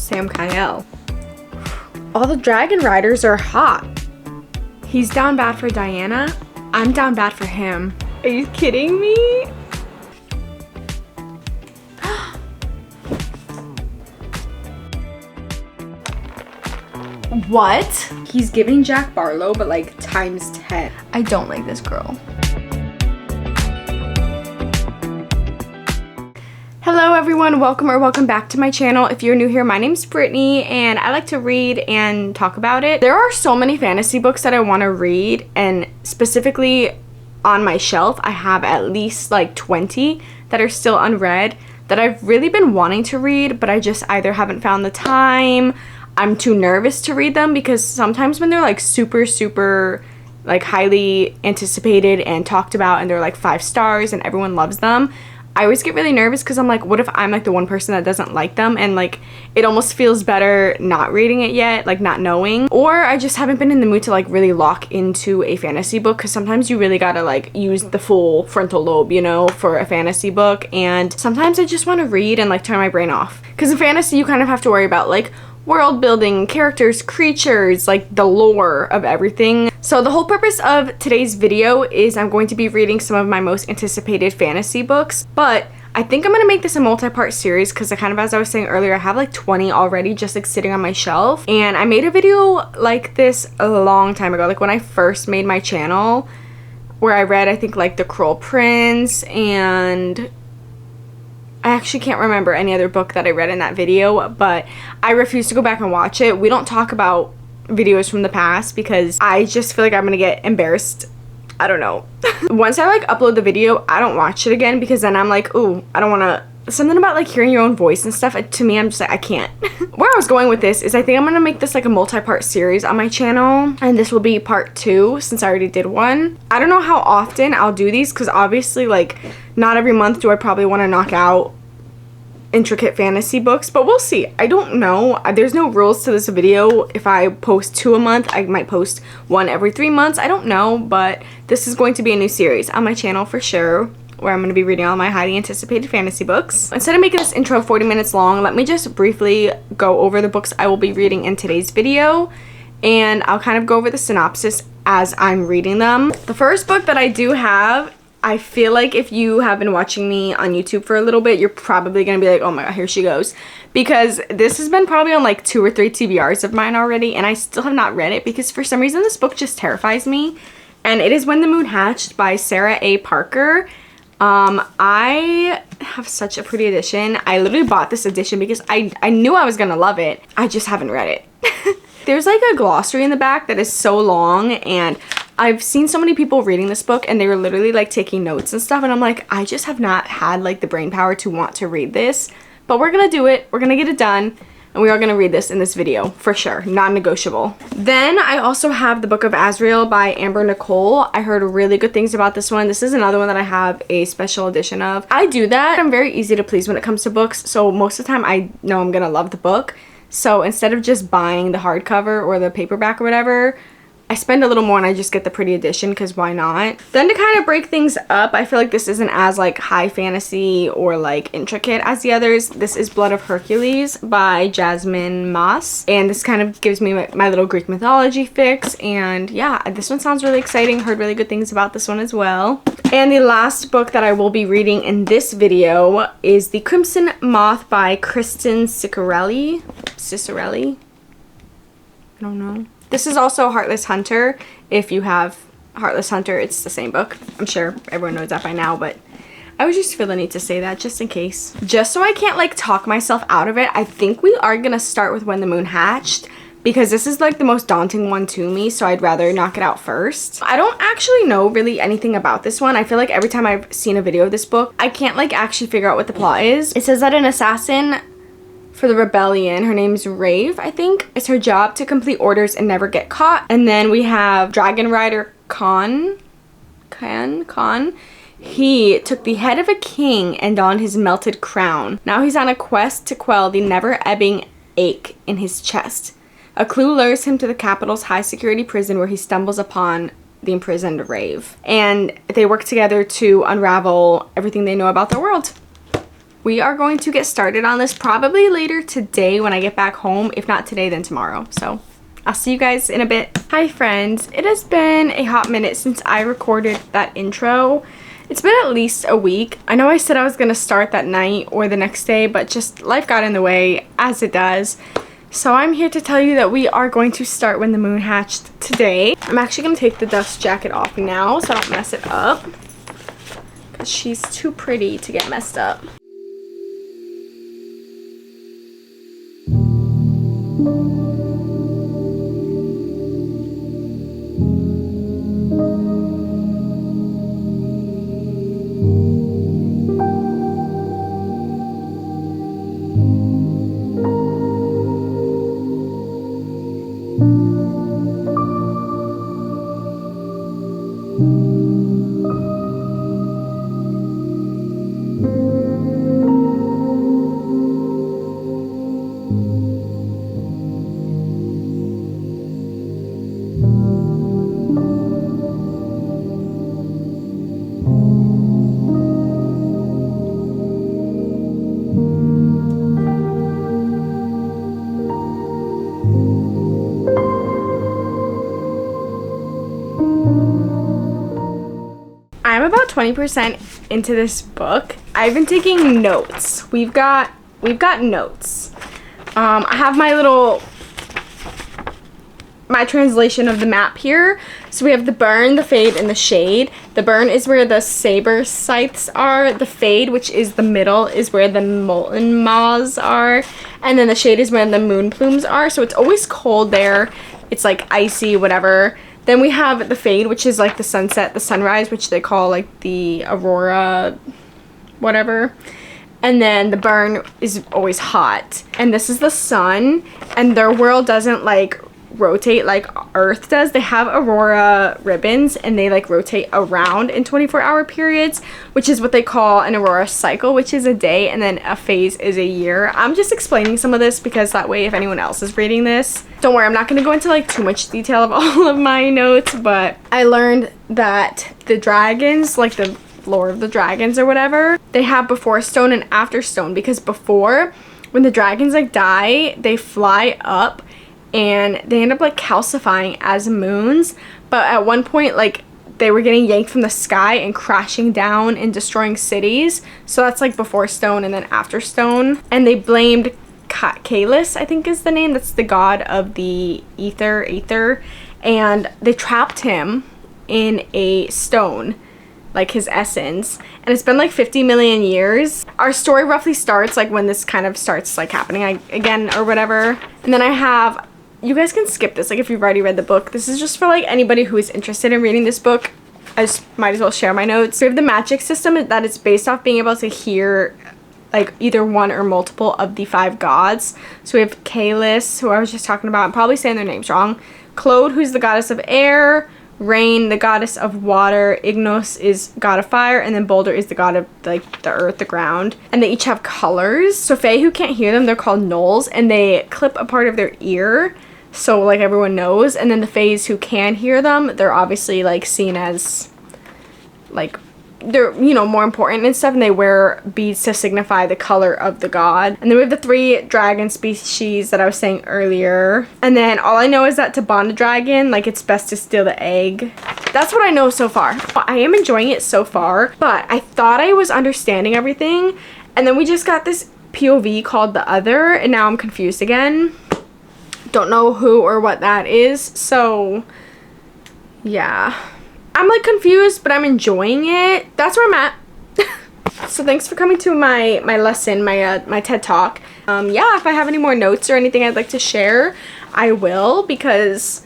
Sam Kyle. All the dragon riders are hot. He's down bad for Diana. I'm down bad for him. Are you kidding me? What? He's giving Jack Barlow, but like times 10. I don't like this girl. Hello everyone, welcome back to my channel. If you're new here, my name's Brittany and I like to read and talk about it. There are so many fantasy books that I want to read, and specifically on my shelf I have at least like 20 that are still unread that I've really been wanting to read, but I just either haven't found the time, I'm too nervous to read them, because sometimes when they're like super like highly anticipated and talked about and they're like 5 stars and everyone loves them, I always get really nervous because I'm like, what if I'm like the one person that doesn't like them, and like it almost feels better not reading it yet, like not knowing. Or I just haven't been in the mood to like really lock into a fantasy book, because sometimes you really gotta like use the full frontal lobe, you know, for a fantasy book, and sometimes I just want to read and like turn my brain off, because in fantasy you kind of have to worry about like world building, characters, creatures, like the lore of everything. So the whole purpose of today's video is I'm going to be reading some of my most anticipated fantasy books, but I think I'm gonna make this a multi-part series because I kind of, as I was saying earlier, I have like 20 already just like sitting on my shelf. And I made a video like this a long time ago, like when I first made my channel, where I read, I think, like The Cruel Prince, and I actually can't remember any other book that I read in that video, but I refuse to go back and watch it. We don't talk about videos from the past because I just feel like I'm gonna get embarrassed. I don't know. Once I like upload the video, I don't watch it again, because then I'm like, ooh, I don't wanna, something about like hearing your own voice and stuff, to me I'm just like, I can't. Where I was going with this is I think I'm gonna make this like a multi-part series on my channel, and this will be part 2 since I already did one. I don't know how often I'll do these, because obviously like not every month do I probably want to knock out intricate fantasy books, but we'll see. I don't know. There's no rules to this video. If I post 2 a month, I might post 1 every 3 months. I don't know, but this is going to be a new series on my channel for sure, where I'm going to be reading all my highly anticipated fantasy books. Instead of making this intro 40 minutes long, let me just briefly go over the books I will be reading in today's video, and I'll kind of go over the synopsis as I'm reading them. The first book that I do have, I feel like if you have been watching me on YouTube for a little bit, you're probably gonna be like, oh my god, here she goes, because this has been probably on like 2 or 3 TBRs of mine already, and I still have not read it because for some reason this book just terrifies me. And it is When the Moon Hatched by Sarah A. Parker. I have such a pretty edition. I literally bought this edition because I knew I was gonna love it. I just haven't read it. There's like a glossary in the back that is so long, and I've seen so many people reading this book and they were literally like taking notes and stuff, and I'm like, I just have not had like the brain power to want to read this, but we're gonna do it. We're gonna get it done, and we are gonna read this in this video for sure, non-negotiable. Then I also have the Book of Azrael by Amber Nicole. I heard really good things about this one. This is another one that I have a special edition of. I do that. I'm very easy to please when it comes to books, so most of the time I know I'm gonna love the book. So instead of just buying the hardcover or the paperback or whatever, I spend a little more and I just get the pretty edition, because why not? Then to kind of break things up, I feel like this isn't as like high fantasy or like intricate as the others. This is Blood of Hercules by Crimson Moth, and this kind of gives me my little Greek mythology fix, and yeah, this one sounds really exciting. Heard really good things about this one as well. And the last book that I will be reading in this video is The Crimson Moth by Kristen Ciccarelli. I don't know. This is also Heartless Hunter. If you have Heartless Hunter, it's the same book. I'm sure everyone knows that by now, but I was just feeling the need to say that just in case. Just so I can't like talk myself out of it, I think we are gonna start with When the Moon Hatched, because this is like the most daunting one to me, so I'd rather knock it out first. I don't actually know really anything about this one. I feel like every time I've seen a video of this book, I can't like actually figure out what the plot is. It says that an assassin for the rebellion, her name's Rave, I think, it's her job to complete orders and never get caught. And then we have Dragon Rider Khan. He took the head of a king and donned his melted crown. Now he's on a quest to quell the never-ebbing ache in his chest. A clue lures him to the capital's high-security prison, where he stumbles upon the imprisoned Rave. And they work together to unravel everything they know about their world. we are going to get started on this probably later today when I get back home. If not today, then tomorrow. So I'll see you guys in a bit. Hi friends, it has been a hot minute since I recorded that intro. It's been at least a week. I know I said I was gonna start that night or the next day, but just life got in the way, as it does. So I'm here to tell you that we are going to start when the moon hatched today. I'm actually gonna take the dust jacket off now so I don't mess it up, because she's too pretty to get messed up. I'm about 20% into this book. I've been taking notes. We've got notes. I have my translation of the map here. So we have the burn, the fade, and the shade. The burn is where the saber scythes are. The fade, which is the middle, is where the molten maws are. And then the shade is where the moon plumes are. So it's always cold there. It's like icy, whatever. Then we have the fade, which is like the sunset, the sunrise, which they call like the aurora, whatever. And then the burn is always hot. And this is the sun, and their world doesn't like rotate like Earth does. They have aurora ribbons, and they like rotate around in 24-hour periods, which is what they call an aurora cycle, which is a day, and then a phase is a year. I'm just explaining some of this because that way if anyone else is reading this, don't worry, I'm not going to go into like too much detail of all of my notes, but I learned that the dragons, like the lore of the dragons or whatever, they have before stone and after stone, because before, when the dragons like die, they fly up and they end up like calcifying as moons, but at one point like they were getting yanked from the sky and crashing down and destroying cities. So that's like before stone and then after stone. And they blamed Hercules, I think is the name, that's the god of the aether, and they trapped him in a stone, like his essence, and it's been like 50 million years. Our story roughly starts like when this kind of starts like happening again or whatever. And then I have, you guys can skip this like if you've already read the book. This is just for like anybody who is interested in reading this book. I just might as well share my notes. We have the magic system that is based off being able to hear like either one or multiple of the 5 gods. So we have Hercules, who I was just talking about, I'm probably saying their names wrong. Claude, who's the goddess of air. Rain, the goddess of water. Ignos is god of fire, and then Boulder is the god of like the earth, the ground. And they each have colors. So Fae, who can't hear them, they're called gnolls, and they clip a part of their ear, so like everyone knows. And then the Faes who can hear them, they're obviously like seen as like they're, you know, more important and stuff, and they wear beads to signify the color of the god. And then we have the 3 dragon species that I was saying earlier. And then all I know is that to bond a dragon, like it's best to steal the egg. That's what I know so far. I am enjoying it so far, but I thought I was understanding everything, and then we just got this POV called the other, and now I'm confused again. Don't know who or what that is, so yeah. I'm like confused, but I'm enjoying it. That's where I'm at. So thanks for coming to my lesson, my TED Talk. Yeah, if I have any more notes or anything I'd like to share, I will, because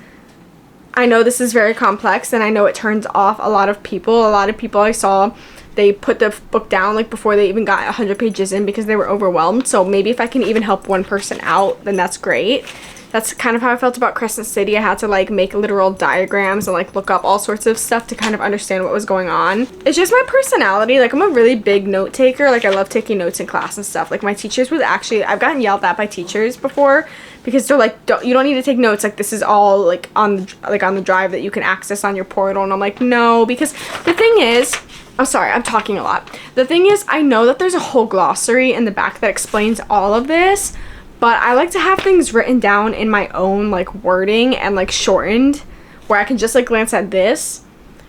I know this is very complex, and I know it turns off a lot of people. A lot of people I saw, they put the book down like before they even got 100 pages in because they were overwhelmed. So maybe if I can even help one person out, then that's great. That's kind of how I felt about Crescent City. I had to like make literal diagrams and like look up all sorts of stuff to kind of understand what was going on. It's just my personality. Like I'm a really big note taker. Like I love taking notes in class and stuff. Like my teachers would actually, I've gotten yelled at by teachers before because they're like, you don't need to take notes. Like this is all like on the drive that you can access on your portal. And I'm like, no, because the thing is, I'm sorry, I'm talking a lot. The thing is, I know that there's a whole glossary in the back that explains all of this, but I like to have things written down in my own like wording and like shortened, where I can just like glance at this,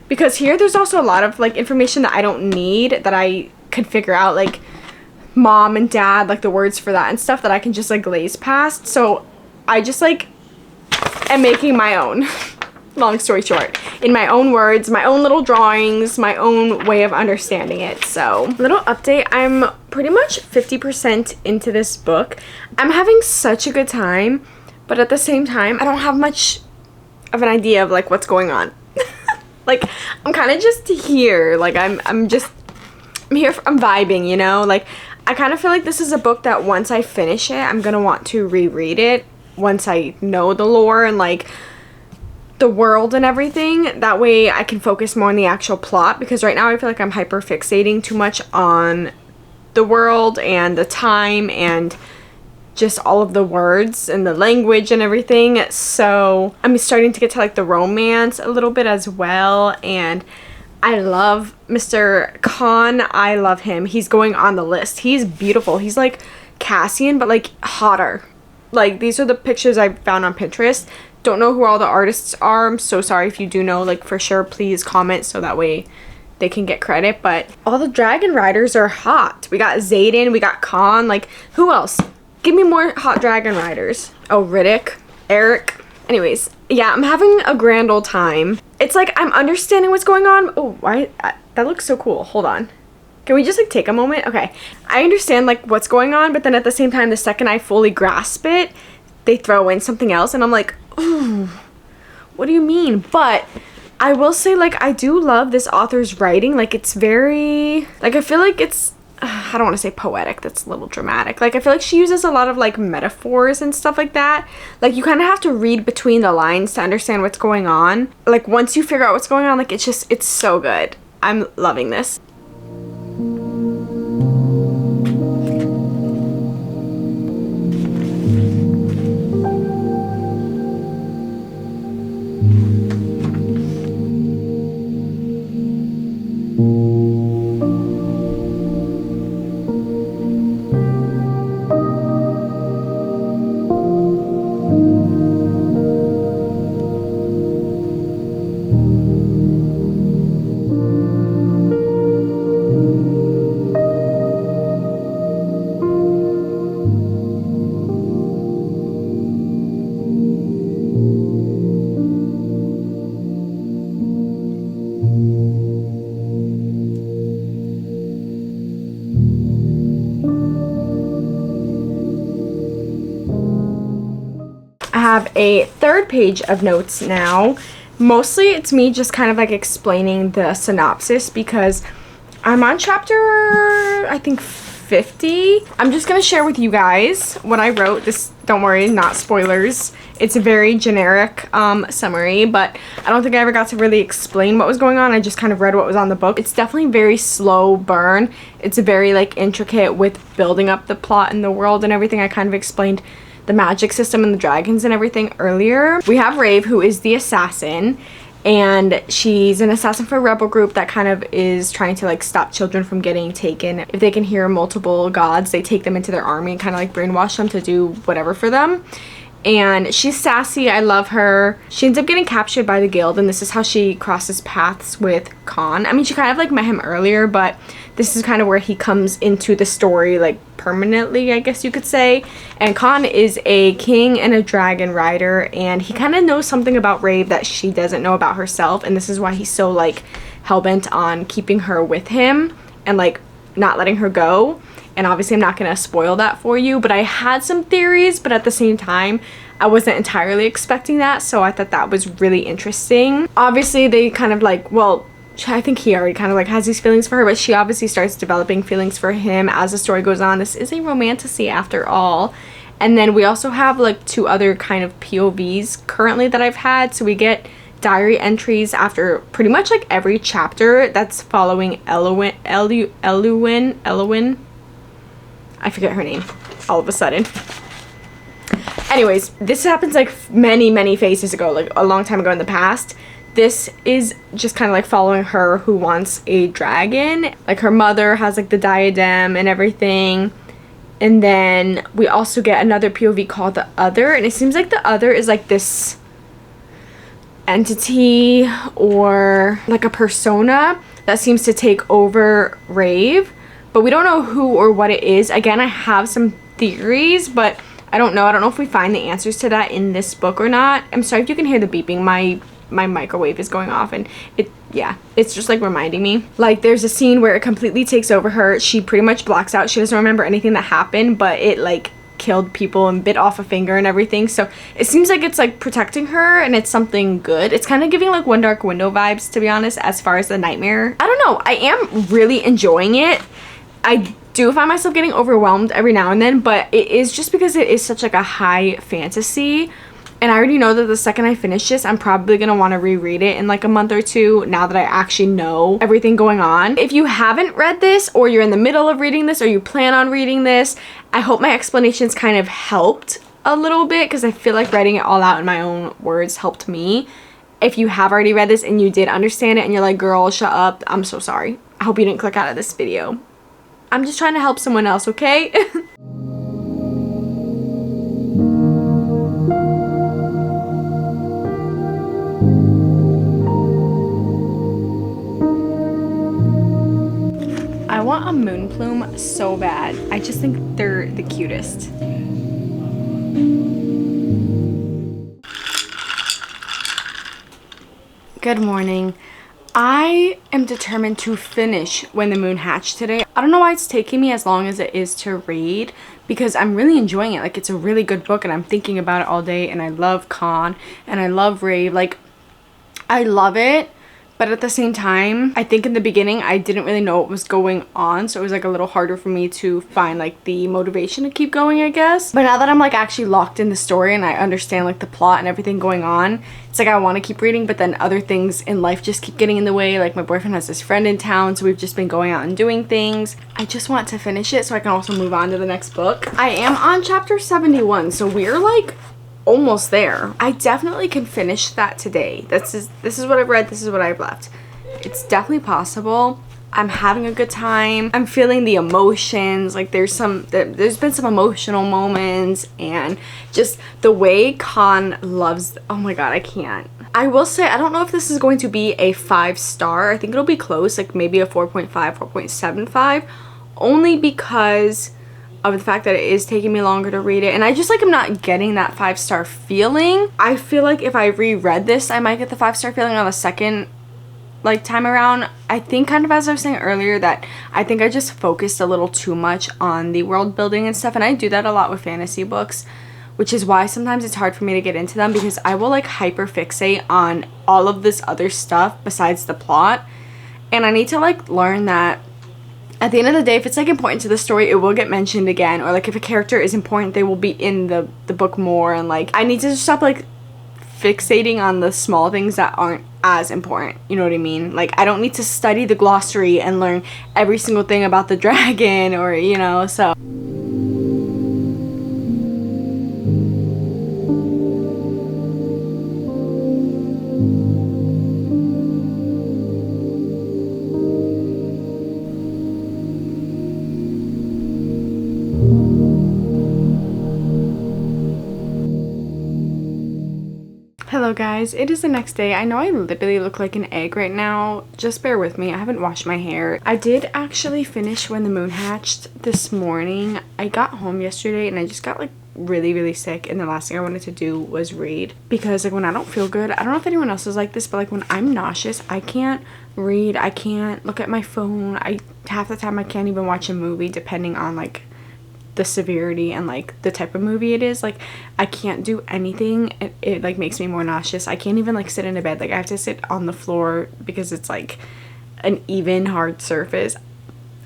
because here there's also a lot of like information that I don't need, that I could figure out, like mom and dad, like the words for that and stuff that I can just like glaze past. So I just like am making my own. Long story short, in my own words, my own little drawings, my own way of understanding it. So, little update, I'm pretty much 50% into this book. I'm having such a good time, but at the same time, I don't have much of an idea of like what's going on. Like, I'm kind of just here, like I'm here, I'm vibing, you know? Like, I kind of feel like this is a book that once I finish it, I'm gonna want to reread it once I know the lore and like the world and everything. That way I can focus more on the actual plot, because right now I feel like I'm hyper fixating too much on the world and the time and just all of the words and the language and everything. So I'm starting to get to like the romance a little bit as well, and I love Mr. Khan. I love him. He's going on the list. He's beautiful. He's like Cassian, but like hotter. Like, these are the pictures I found on Pinterest. Don't know who all the artists are. I'm so sorry. If you do know, like, for sure, please comment so that way they can get credit. But all the dragon riders are hot. We got Xaden, we got Khan. Like, who else? Give me more hot dragon riders. Oh, Riddick, Eric. Anyways, yeah, I'm having a grand old time. It's like I'm understanding what's going on. Oh, why? That looks so cool. Hold on. Can we just like take a moment? Okay, I understand like what's going on, but then at the same time, the second I fully grasp it, they throw in something else and I'm like, ooh, what do you mean? But I will say, like, I do love this author's writing. Like, it's very, like, I feel like it's, I don't want to say poetic, that's a little dramatic. Like, I feel like she uses a lot of like metaphors and stuff like that. Like, you kind of have to read between the lines to understand what's going on. Like, once you figure out what's going on, like, it's just, it's so good. I'm loving this. I have a third page of notes now. Mostly it's me just kind of like explaining the synopsis because I'm on chapter, I think 50. I'm just gonna share with you guys what I wrote. This, don't worry, not spoilers. It's a very generic summary, but I don't think I ever got to really explain what was going on. I just kind of read what was on the book. It's definitely very slow burn. It's very like intricate with building up the plot and the world and everything. I kind of explained the magic system and the dragons and everything earlier. We have Rave, who is the assassin, and she's an assassin for a rebel group that kind of is trying to like stop children from getting taken. If they can hear multiple gods, they take them into their army and kind of like brainwash them to do whatever for them. And she's sassy. I love her. She ends up getting captured by the guild, and this is how she crosses paths with Khan. I mean, she kind of like met him earlier, but this is kind of where he comes into the story like permanently, I guess you could say. And Khan is a king and a dragon rider, and he kind of knows something about Rave that she doesn't know about herself, and this is why he's so like hell-bent on keeping her with him and like not letting her go. And obviously I'm not going to spoil that for you, but I had some theories, but at the same time, I wasn't entirely expecting that, so I thought that was really interesting. Obviously, they kind of like, well, I think he already kind of like has these feelings for her, but she obviously starts developing feelings for him as the story goes on. This is a romantasy after all. And then we also have like two other kind of POVs currently that I've had. So we get diary entries after pretty much like every chapter that's following Eluin. I forget her name all of a sudden. Anyways, this happens like many phases ago, like a long time ago in the past. this is just kind of like following her who wants a dragon. Like her mother has like the diadem and everything. And then we also get another POV called the Other, and it seems like the Other is like this entity or like a persona that seems to take over Rave, but we don't know who or what it is. Again, I have some theories, but I don't know if we find the answers to that in this book or not. I'm sorry if you can hear the beeping. My microwave is going off, and it's just like reminding me. Like there's a scene where it completely takes over her. She pretty much blacks out. She doesn't remember anything that happened, but it like killed people and bit off a finger and everything. So it seems like it's like protecting her, and it's something good. It's kind of giving like One Dark Window vibes, to be honest, as far as the nightmare. I don't know. I am really enjoying it. I do find myself getting overwhelmed every now and then, but it is just because it is such like a high fantasy. And I already know that the second I finish this, I'm probably going to want to reread it in like a month or two, now that I actually know everything going on. If you haven't read this, or you're in the middle of reading this, or you plan on reading this, I hope my explanations kind of helped a little bit, because I feel like writing it all out in my own words helped me. If you have already read this and you did understand it and you're like, girl, shut up, I'm so sorry. I hope you didn't click out of this video. I'm just trying to help someone else, okay? I want a moon plume so bad. I just think they're the cutest. Good morning. I am determined to finish When the Moon Hatched today. I don't know why it's taking me as long as it is to read, because I'm really enjoying it. Like, it's a really good book and I'm thinking about it all day, and I love Con and I love Rave. Like, I love it. But at the same time, I think in the beginning, I didn't really know what was going on. So it was like a little harder for me to find like the motivation to keep going, I guess. But now that I'm like actually locked in the story and I understand like the plot and everything going on, it's like I want to keep reading, but then other things in life just keep getting in the way. Like my boyfriend has this friend in town, so we've just been going out and doing things. I just want to finish it so I can also move on to the next book. I am on chapter 71, so we're like almost there. I definitely can finish that today. This is what I've read, this is what I've left. It's definitely possible. I'm having a good time. I'm feeling the emotions. Like there's been some emotional moments, and just the way Con loves, oh my god, I can't. I will say, I don't know if this is going to be a 5-star. I think it'll be close, like maybe a 4.5, 4.75, only because of the fact that it is taking me longer to read it, and I just like I'm not getting that 5-star feeling. I feel like if I reread this, I might get the 5-star feeling on the second like time around. I think, kind of as I was saying earlier, that I think I just focused a little too much on the world building and stuff, and I do that a lot with fantasy books, which is why sometimes it's hard for me to get into them, because I will like hyper fixate on all of this other stuff besides the plot. And I need to like learn that at the end of the day, if it's like important to the story, it will get mentioned again, or like if a character is important, they will be in the book more. And like I need to just stop like fixating on the small things that aren't as important, you know what I mean? Like I don't need to study the glossary and learn every single thing about the dragon, or you know. So hello guys, it is the next day. I know I literally look like an egg right now. Just bear with me. I haven't washed my hair. I did actually finish When the Moon Hatched this morning. I got home yesterday and I just got like really sick, and the last thing I wanted to do was read, because like when I don't feel good, I don't know if anyone else is like this, but like when I'm nauseous, I can't read, I can't look at my phone. Half the time I can't even watch a movie, depending on like the severity and like the type of movie it is. Like I can't do anything. It like makes me more nauseous. I can't even like sit in a bed. Like I have to sit on the floor because it's like an even hard surface.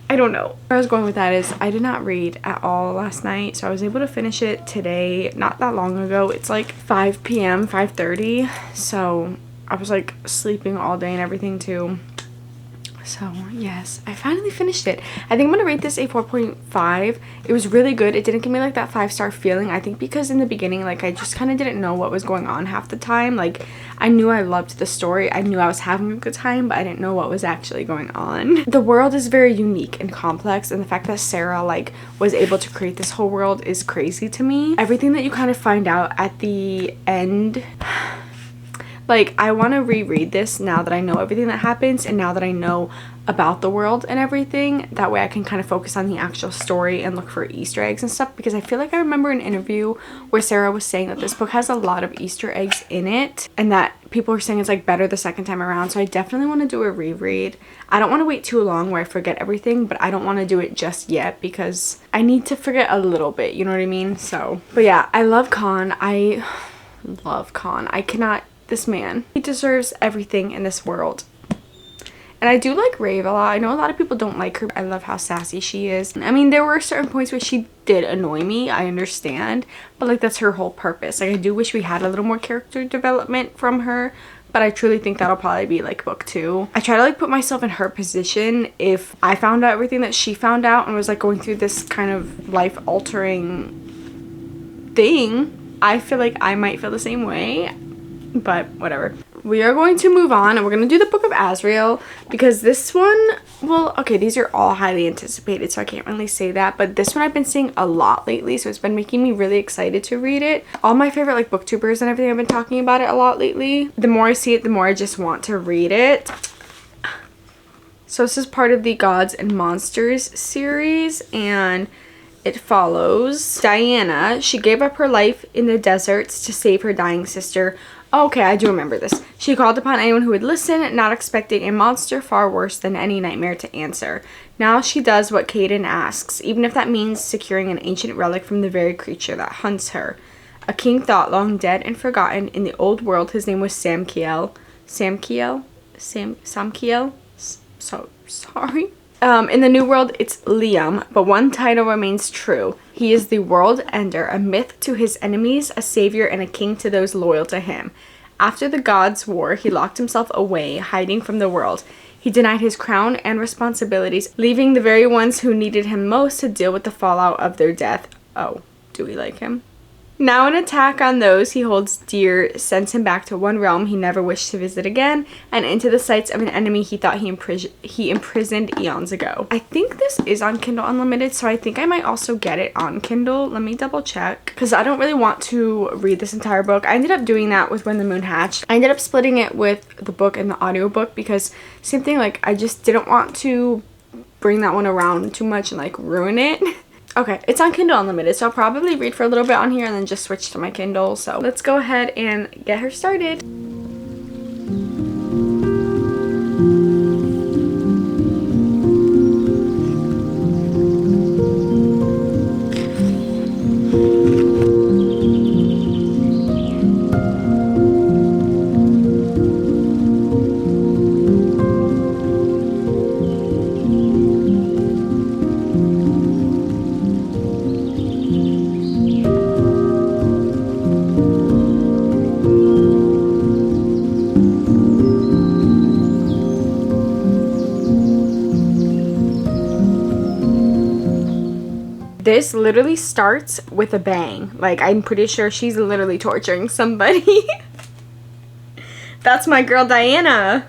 I don't know. Where I was going with that is I did not read at all last night, so I was able to finish it today, not that long ago. It's like 5 p.m., 5:30, so I was like sleeping all day and everything too. So yes, I finally finished it. I think I'm gonna rate this a 4.5. It was really good. It didn't give me like that 5-star feeling. I think because in the beginning, like, I just kind of didn't know what was going on half the time. Like, I knew I loved the story, I knew I was having a good time, but I didn't know what was actually going on. The world is very unique and complex, and the fact that Sarah like was able to create this whole world is crazy to me. Everything that you kind of find out at the end, like, I want to reread this now that I know everything that happens and now that I know about the world and everything. That way I can kind of focus on the actual story and look for Easter eggs and stuff, because I feel like I remember an interview where Sarah was saying that this book has a lot of Easter eggs in it and that people were saying it's like better the second time around. So I definitely want to do a reread. I don't want to wait too long where I forget everything, but I don't want to do it just yet because I need to forget a little bit, you know what I mean? So, but yeah, I love Khan. I love Khan. I cannot, this man, he deserves everything in this world. And I do like Rave a lot. I know a lot of people don't like her. I love how sassy she is. I mean, there were certain points where she did annoy me, I understand, but like that's her whole purpose. Like, I do wish we had a little more character development from her, but I truly think that'll probably be like book 2. I try to like put myself in her position. If I found out everything that she found out and was like going through this kind of life altering thing, I feel like I might feel the same way, but whatever. We are going to move on and we're going to do the Book of Azrael because this one, well, okay, these are all highly anticipated, so I can't really say that, but this one I've been seeing a lot lately, so it's been making me really excited to read it. All my favorite like booktubers and everything have been talking about it a lot lately. The more I see it, the more I just want to read it. So this is part of the Gods and Monsters series, and it follows Diana. She gave up her life in the deserts to save her dying sister. Okay, I do remember this. She called upon anyone who would listen, not expecting a monster far worse than any nightmare to answer. Now she does what Caden asks, even if that means securing an ancient relic from the very creature that hunts her. A king thought long dead and forgotten in the old world his name was Samkiel. Samkiel? Samkiel? So sorry. In the new world, it's Liam, but one title remains true. He is the world ender, a myth to his enemies, a savior, and a king to those loyal to him. After the gods' war, he locked himself away, hiding from the world. He denied his crown and responsibilities, leaving the very ones who needed him most to deal with the fallout of their death. Oh, do we like him? Now an attack on those he holds dear sends him back to one realm he never wished to visit again, and into the sights of an enemy he thought he imprisoned eons ago. I think this is on Kindle Unlimited, so I think I might also get it on Kindle. Let me double check, because I don't really want to read this entire book. I ended up doing that with When the Moon Hatched. I ended up splitting it with the book and the audiobook because same thing, like I just didn't want to bring that one around too much and like ruin it. Okay, it's on Kindle Unlimited, so I'll probably read for a little bit on here and then just switch to my Kindle. So let's go ahead and get her started. This literally starts with a bang. Like, I'm pretty sure she's literally torturing somebody. That's my girl Diana.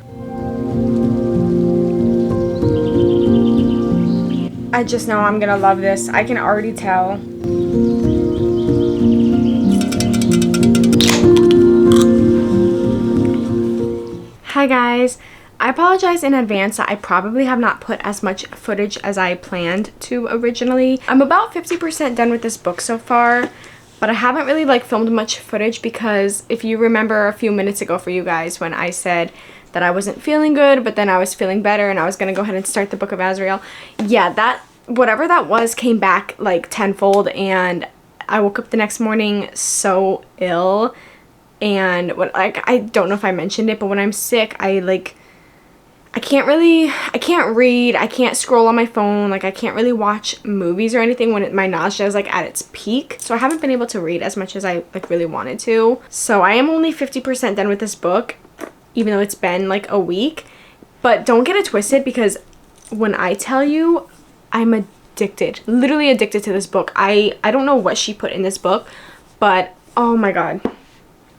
I just know I'm gonna love this. I can already tell. Hi guys. I apologize in advance that I probably have not put as much footage as I planned to originally. I'm about 50% done with this book so far, but I haven't really like filmed much footage because if you remember a few minutes ago for you guys when I said that I wasn't feeling good, but then I was feeling better and I was gonna go ahead and start the Book of Azrael. Yeah, that, whatever that was came back like tenfold, and I woke up the next morning so ill. And what, like, I don't know if I mentioned it, but when I'm sick, I can't read, I can't scroll on my phone, like I can't really watch movies or anything when my nausea is like at its peak. So I haven't been able to read as much as I like really wanted to. So I am only 50% done with this book, even though it's been like a week. But don't get it twisted, because when I tell you, I'm addicted, literally addicted to this book. I don't know what she put in this book, but oh my god,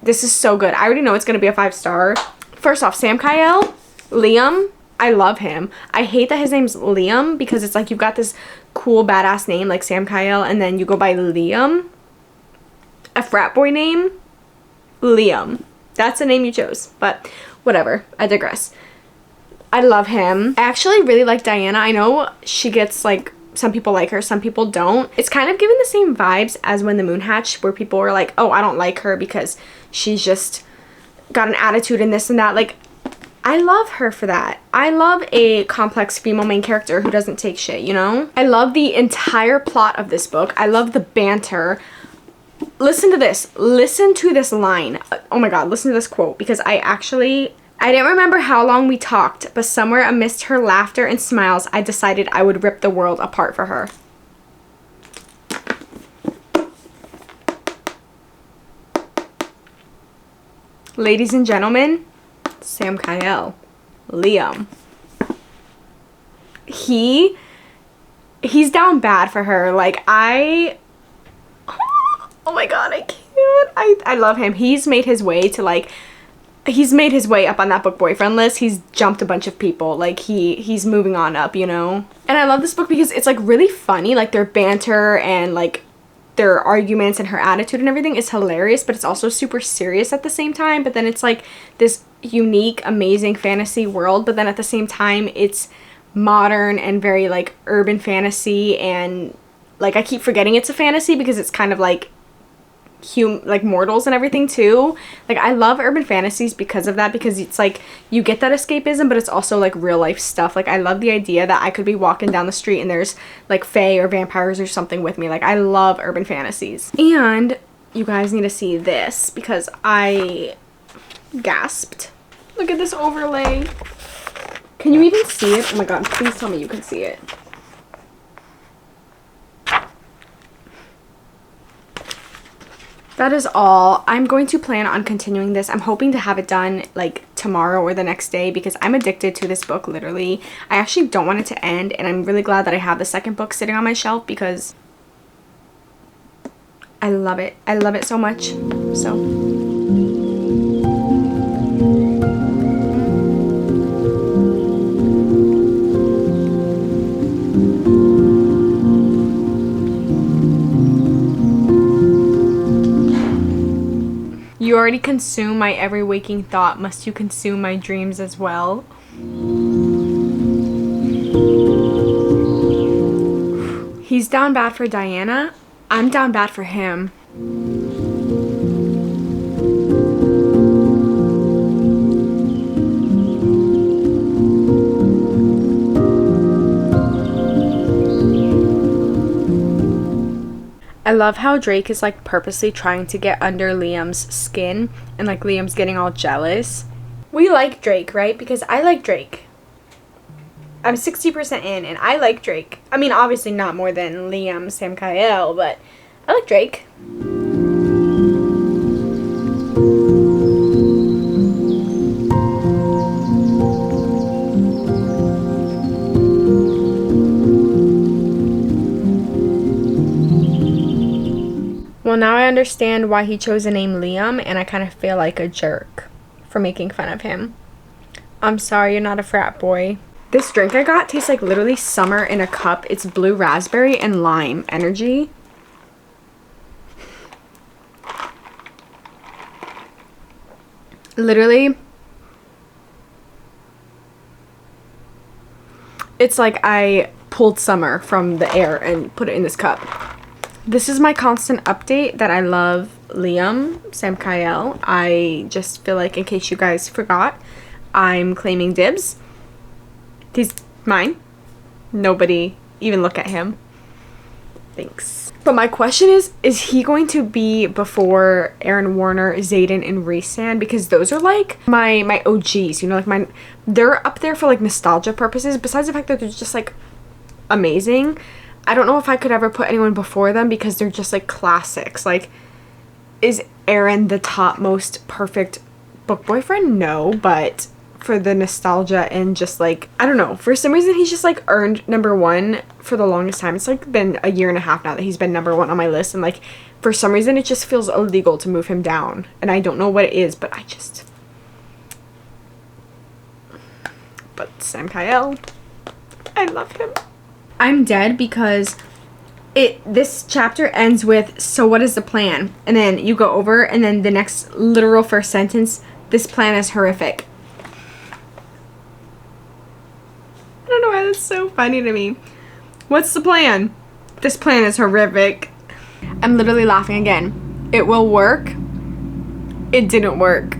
this is so good. I already know it's gonna be a 5-star. First off, Sam Kyle, Liam, I love him. I hate that his name's Liam, because it's like you've got this cool badass name like Sam Kyle, and then you go by Liam, a frat boy name. Liam, that's the name you chose, but whatever, I digress. I love him. I actually really like Diana. I know she gets like, some people like her, some people don't. It's kind of given the same vibes as When the Moon Hatched, where people were like, oh, I don't like her because she's just got an attitude and this and that. Like, I love her for that. I love a complex female main character who doesn't take shit, you know? I love the entire plot of this book. I love the banter. Listen to this. Listen to this line. Oh my god, listen to this quote, because I didn't remember how long we talked, but somewhere amidst her laughter and smiles, I decided I would rip the world apart for her. Ladies and gentlemen, Sam Kyle, Liam. He's down bad for her. Like, oh my god, I can't. I love him. He's made his way to, like, he's made his way up on that book boyfriend list. He's jumped a bunch of people. Like, he's moving on up, you know? And I love this book because it's, like, really funny. Like, their banter and, like, their arguments and her attitude and everything is hilarious, but it's also super serious at the same time. But then it's, like, this unique, amazing fantasy world, but then at the same time, it's modern and very, like, urban fantasy. And, like, I keep forgetting it's a fantasy because it's kind of, like, like mortals and everything too. Like, I love urban fantasies because of that, because it's like you get that escapism, but it's also like real life stuff. Like, I love the idea that I could be walking down the street and there's like fae or vampires or something with me. Like, I love urban fantasies. And you guys need to see this because I gasped. Look at this overlay. Can you even see it? Oh my god, please tell me you can see it. That is all. I'm going to plan on continuing this. I'm hoping to have it done like tomorrow or the next day, because I'm addicted to this book, literally. I actually don't want it to end, and I'm really glad that I have the second book sitting on my shelf because I love it. I love it so much. So you already consume my every waking thought. Must you consume my dreams as well? He's down bad for Diana. I'm down bad for him. I love how Drake is like purposely trying to get under Liam's skin, and like Liam's getting all jealous. We like Drake, right? Because I like Drake. I'm 60% in, and I like Drake. I mean, obviously not more than Liam, Sam Kyle, but I like Drake. Well, now I understand why he chose the name Liam, and I kind of feel like a jerk for making fun of him. I'm sorry, you're not a frat boy. This drink I got tastes like literally summer in a cup. It's blue raspberry and lime energy. Literally, it's like I pulled summer from the air and put it in this cup. This is my constant update that I love Liam, Sam Kyle. I just feel like, in case you guys forgot, I'm claiming dibs. He's mine. Nobody even look at him. Thanks. But my question is he going to be before Aaron Warner, Zayden, and Rhysand? Because those are like my OGs, you know, like they're up there for like nostalgia purposes, besides the fact that they're just like amazing. I don't know if I could ever put anyone before them because they're just like classics. Like, is Aaron the top most perfect book boyfriend? No, but for the nostalgia and just like, I don't know, for some reason he's just like earned #1 for the longest time. It's like been a year and a half now that he's been #1 on my list, and like for some reason it just feels illegal to move him down, and I don't know what it is, but but Sam Kyle, I love him. I'm dead because this chapter ends with, so what is the plan? And then you go over, and then the next literal first sentence, this plan is horrific. I don't know why that's so funny to me. What's the plan? This plan is horrific. I'm literally laughing again. It will work. It didn't work.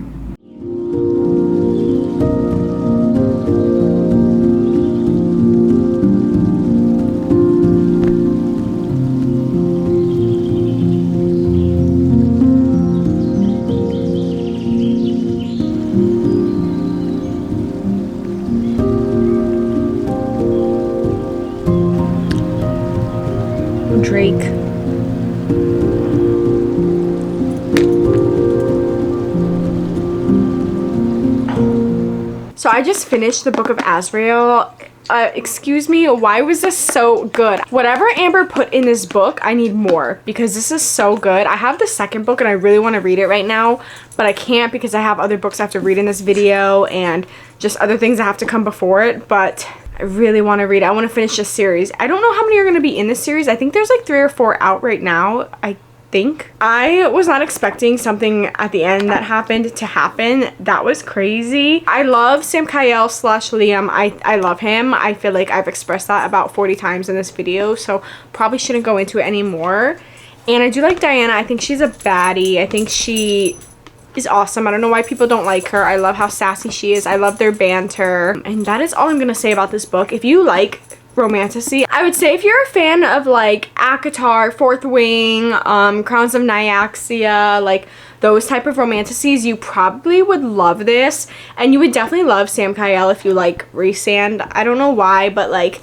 Drake. So I just finished the Book of Azrael. Excuse me, why was this so good? Whatever Amber put in this book, I need more because this is so good. I have the second book and I really want to read it right now, but I can't because I have other books I have to read in this video and just other things that have to come before it, but I really want to read it. I want to finish this series. I don't know how many are going to be in this series. I think there's like 3 or 4 out right now, I think. I was not expecting something at the end that happened to happen. That was crazy. I love Sam Kyle / Liam. I love him. I feel like I've expressed that about 40 times in this video, so probably shouldn't go into it anymore. And I do like Diana. I think she's a baddie. I think she is awesome. I don't know why people don't like her. I love how sassy she is. I love their banter. And that is all I'm gonna say about this book. If you like romantasy, I would say if you're a fan of like ACOTAR, Fourth Wing, Crowns of Nyaxia, like those type of romantasies, you probably would love this. And you would definitely love Sam Kyle if you like Rhysand. I don't know why, but like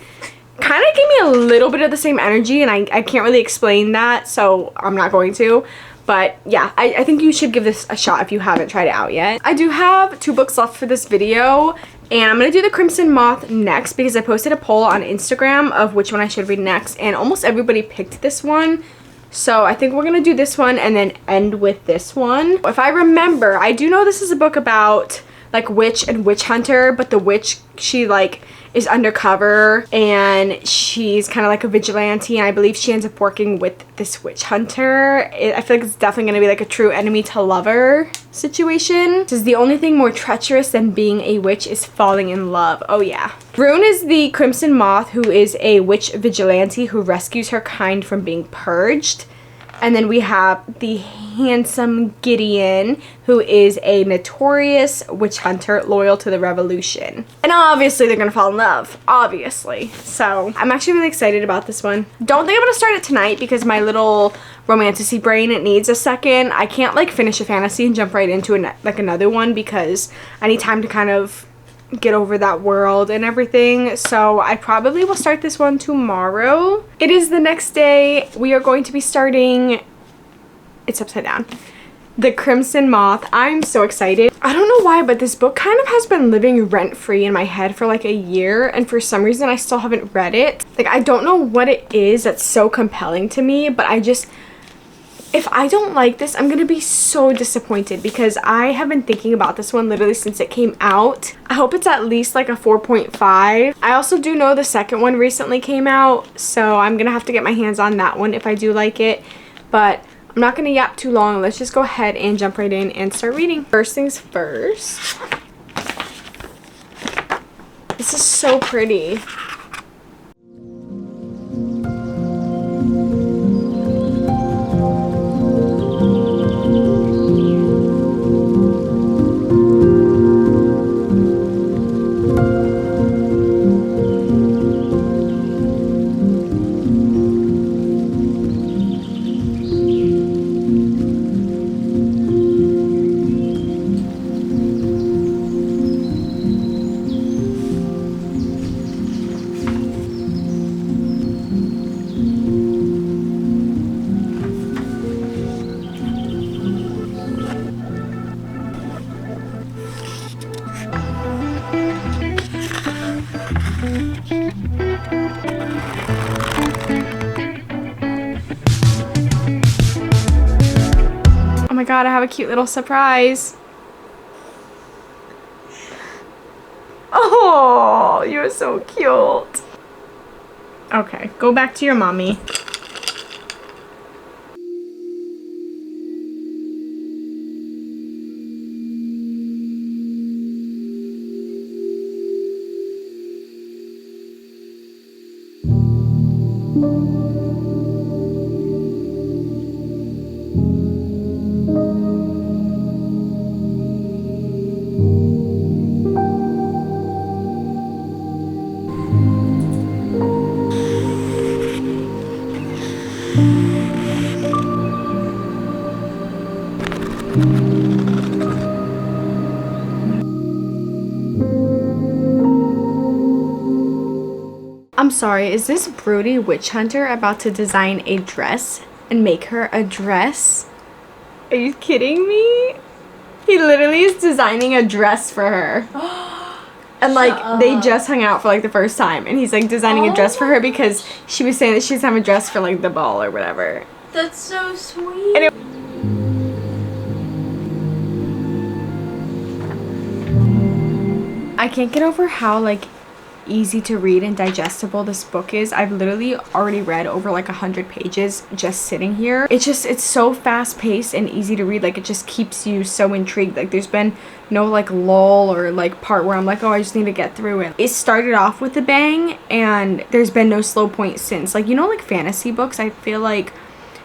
kind of gave me a little bit of the same energy, and I can't really explain that, so I'm not going to. But yeah, I think you should give this a shot if you haven't tried it out yet. I do have 2 books left for this video, and I'm going to do the Crimson Moth next because I posted a poll on Instagram of which one I should read next, and almost everybody picked this one. So I think we're going to do this one and then end with this one. If I remember, I do know this is a book about like witch and witch hunter, but the witch, she like is undercover and she's kind of like a vigilante, and I believe she ends up working with this witch hunter. I feel like it's definitely going to be like a true enemy to lover situation. Says the only thing more treacherous than being a witch is falling in love. Oh yeah. Rune is the Crimson Moth, who is a witch vigilante who rescues her kind from being purged. And then we have the handsome Gideon, who is a notorious witch hunter loyal to the revolution. And obviously they're gonna fall in love, obviously. So I'm actually really excited about this one. Don't think I'm gonna start it tonight because my little romantasy brain, it needs a second. I can't like finish a fantasy and jump right into like another one because I need time to kind of get over that world and everything. So I probably will start this one tomorrow. It is the next day. We are going to be starting, it's upside down, the Crimson Moth. I'm so excited. I don't know why, but this book kind of has been living rent-free in my head for like a year, and for some reason I still haven't read it. Like, I don't know what it is that's so compelling to me, but if I don't like this, I'm gonna be so disappointed because I have been thinking about this one literally since it came out. I hope it's at least like a 4.5. I also do know the second one recently came out, so I'm gonna have to get my hands on that one if I do like it. But I'm not gonna yap too long. Let's just go ahead and jump right in and start reading. First things first. This is so pretty. my god, I have a cute little surprise. Oh, you're so cute. Okay, go back to your mommy. I'm sorry, is this broody witch hunter about to design a dress and make her a dress? Are you kidding me? He literally is designing a dress for her. And like they just hung out for like the first time and he's like designing a dress for her because she was saying that she's having a dress for like the ball or whatever. That's so sweet. And I can't get over how like easy to read and digestible this book is. I've literally already read over like 100 pages just sitting here. It's so fast paced and easy to read. Like it just keeps you so intrigued. Like there's been no like lull or like part where I'm like, oh, I just need to get through it. It started off with a bang and there's been no slow point since. Like, you know, like fantasy books, I feel like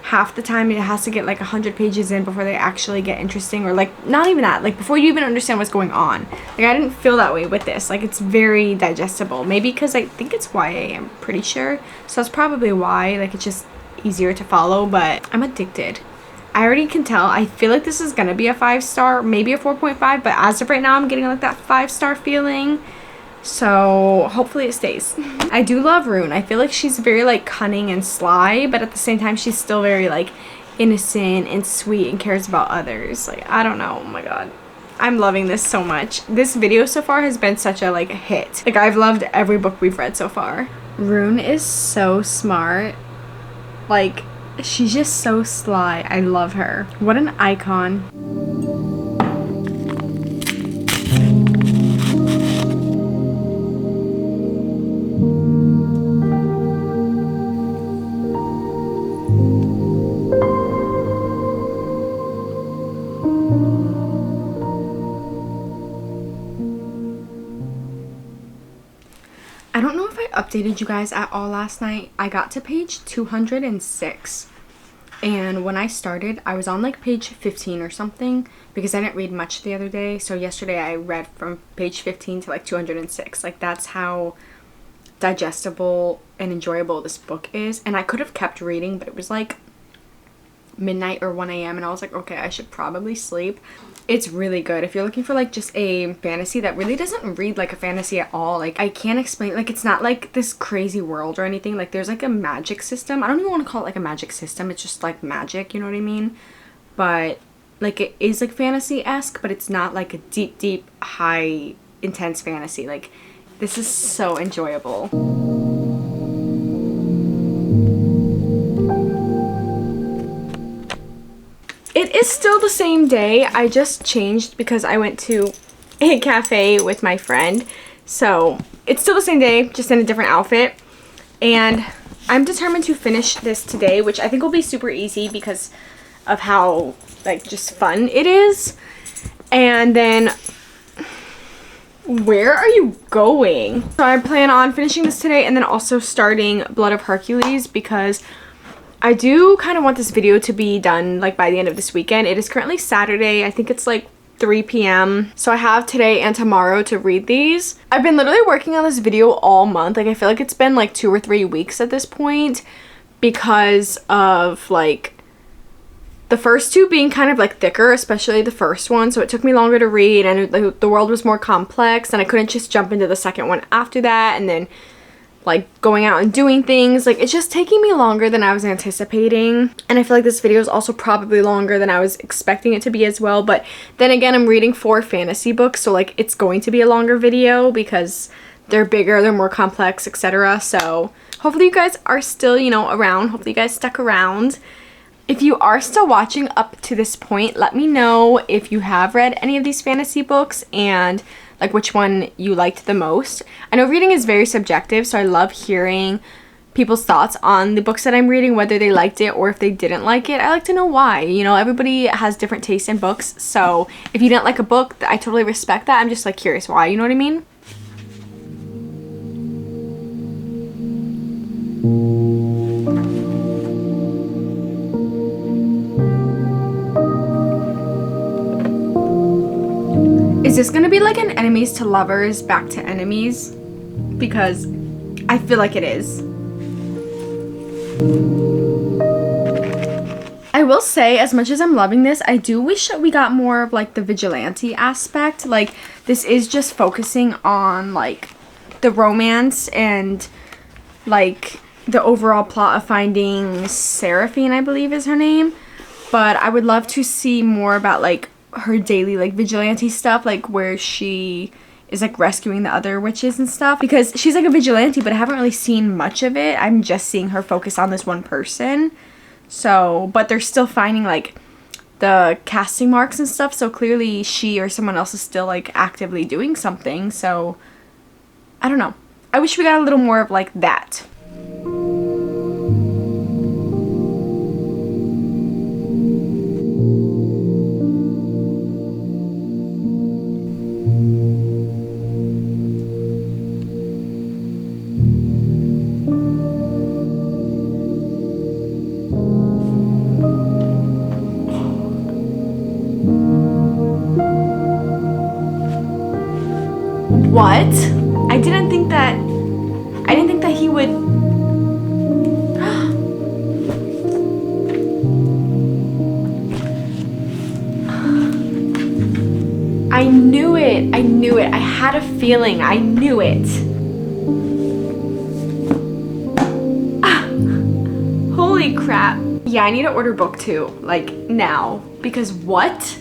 half the time it has to get like 100 pages in before they actually get interesting, or like not even that, like before you even understand what's going on. Like I didn't feel that way with this. Like it's very digestible, maybe because I think it's YA, I'm pretty sure, so that's probably why. Like it's just easier to follow, but I'm addicted. I already can tell. I feel like this is gonna be a 5-star, maybe a 4.5, but as of right now I'm getting like that 5-star feeling. So hopefully it stays. I do love Rune. I feel like she's very like cunning and sly, but at the same time she's still very like innocent and sweet and cares about others. Like I don't know, oh my god, I'm loving this so much. This video so far has been such a like hit. Like I've loved every book we've read so far. Rune is so smart. Like she's just so sly. I love her. What an icon. I don't know if I updated you guys at all last night. I got to page 206 and when I started I was on like page 15 or something because I didn't read much the other day. So yesterday I read from page 15 to like 206. Like that's how digestible and enjoyable this book is. And I could have kept reading, but it was like midnight or 1 a.m. and I was like, okay, I should probably sleep. It's really good if you're looking for like just a fantasy that really doesn't read like a fantasy at all. Like I can't explain, like it's not like this crazy world or anything. Like there's like a magic system. I don't even want to call it like a magic system, it's just like magic, you know what I mean? But like it is like fantasy-esque, but it's not like a deep high intense fantasy. Like this is so enjoyable. It is still the same day. I just changed because I went to a cafe with my friend. So it's still the same day, just in a different outfit. And I'm determined to finish this today, which I think will be super easy because of how like just fun it is. And then where are you going? So I plan on finishing this today and then also starting Blood of Hercules because I do kind of want this video to be done like by the end of this weekend. It is currently Saturday. I think it's like 3 p.m. So I have today and tomorrow to read these. I've been literally working on this video all month. Like I feel like it's been like 2 or 3 weeks at this point because of like the first two being kind of like thicker, especially the first one. So it took me longer to read and the world was more complex and I couldn't just jump into the second one after that. And then like going out and doing things, like it's just taking me longer than I was anticipating. And I feel like this video is also probably longer than I was expecting it to be as well. But then again, I'm reading 4 fantasy books, so like it's going to be a longer video because they're bigger, they're more complex, etc. So hopefully you guys are still, you know, around. Hopefully you guys stuck around. If you are still watching up to this point, let me know if you have read any of these fantasy books and like which one you liked the most. I know reading is very subjective, so I love hearing people's thoughts on the books that I'm reading, whether they liked it or if they didn't like it. I like to know why. You know, everybody has different tastes in books, so if you didn't like a book, I totally respect that. I'm just like curious why, you know what I mean? Is this gonna be like an enemies to lovers, back to enemies? Because I feel like it is. I will say, as much as I'm loving this, I do wish that we got more of like the vigilante aspect. Like, this is just focusing on like the romance and like the overall plot of finding Seraphine, I believe is her name. But I would love to see more about like her daily like vigilante stuff, like where she is like rescuing the other witches and stuff, because she's like a vigilante, but I haven't really seen much of it. I'm just seeing her focus on this one person. So, but they're still finding like the casting marks and stuff, so clearly she or someone else is still like actively doing something. So I don't know, I wish we got a little more of like that. What? I didn't think that he would. I knew it. I knew it. I had a feeling. I knew it. Holy crap. Yeah, I need to order book 2, like now, because what?